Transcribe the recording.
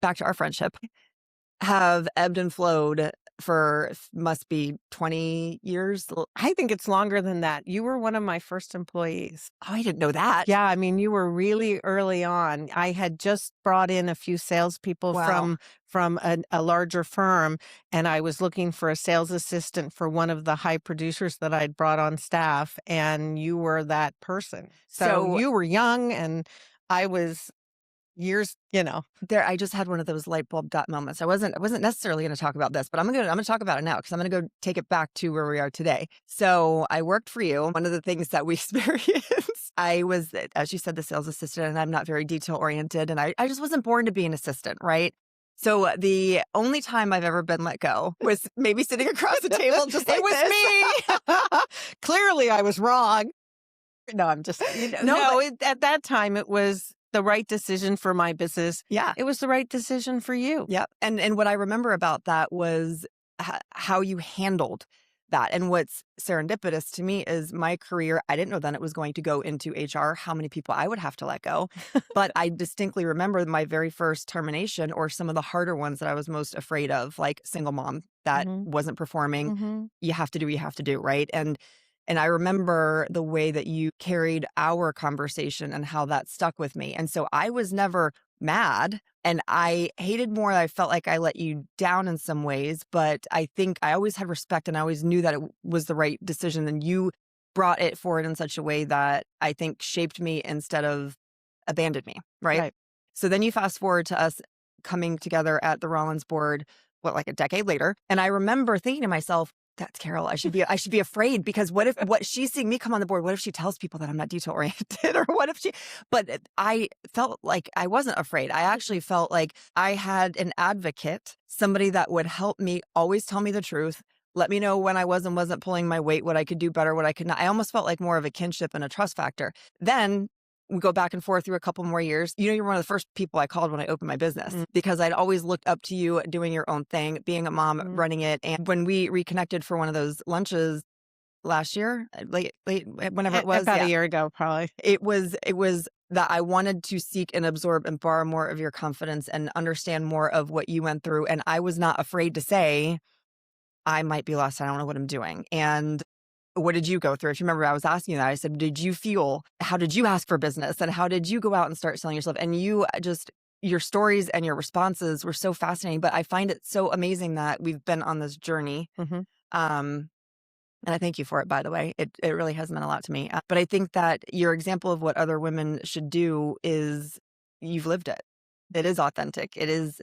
back to our friendship, have ebbed and flowed for must be 20 years. I think it's longer than that. You were one of my first employees. Oh, I didn't know that. Yeah, I mean, you were really early on. I had just brought in a few salespeople Wow. from a larger firm, and I was looking for a sales assistant for one of the high producers that I'd brought on staff, and you were that person. So So you were young, and I was years. there, I just had one of those light bulb dot moments. I wasn't necessarily going to talk about this, but I'm gonna talk about it now because I'm gonna go take it back to where we are today. So I worked for you. One of the things that we experienced, I was, as you said, the sales assistant, and I'm not very detail oriented, and I just wasn't born to be an assistant, right? So the only time I've ever been let go was maybe sitting across the table, just like It was this. me. Clearly, I was wrong. No, I'm just No, no. but At that time, it was the right decision for my business. yeah. It was the right decision for you. Yep. And what I remember about that was how you handled that. And what's serendipitous to me is my career. I didn't know then it was going to go into HR, how many people I would have to let go. But I distinctly remember my very first termination, or some of the harder ones that I was most afraid of, like single mom that Mhm. wasn't performing. Mhm. You have to do what you have to do, right? And I remember the way that you carried our conversation and how that stuck with me. And so I was never mad, and I hated more. I felt like I let you down in some ways, but I think I always had respect, and I always knew that it was the right decision. And you brought it forward in such a way that I think shaped me instead of abandoned me. Right. Right. So then you fast forward to us coming together at the Rollins board, what, like a decade later. And I remember thinking to myself, that's Carol. I should be afraid, because what she's seeing me come on the board, what if she tells people that I'm not detail oriented, or what if but I felt like I wasn't afraid. I actually felt like I had an advocate, somebody that would help me, always tell me the truth, let me know when I was and wasn't pulling my weight, what I could do better, what I could not. I almost felt like more of a kinship and a trust factor. Then we go back and forth through a couple more years. You're one of the first people I called when I opened my business, because I'd always looked up to you doing your own thing, being a mom, running it. And when we reconnected for one of those lunches last year, late, whenever it was, About a yeah, year ago, probably. it was that I wanted to seek and absorb and borrow more of your confidence and understand more of what you went through. And I was not afraid to say, I might be lost. I don't know what I'm doing. And what did you go through? If you remember, I was asking you that. I said, how did you ask for business? And how did you go out and start selling yourself? And your stories and your responses were so fascinating. But I find it so amazing that we've been on this journey. Mhm. Um, and I thank you for it, by the way. It really has meant a lot to me. But I think that your example of what other women should do is, you've lived it. It is authentic. It is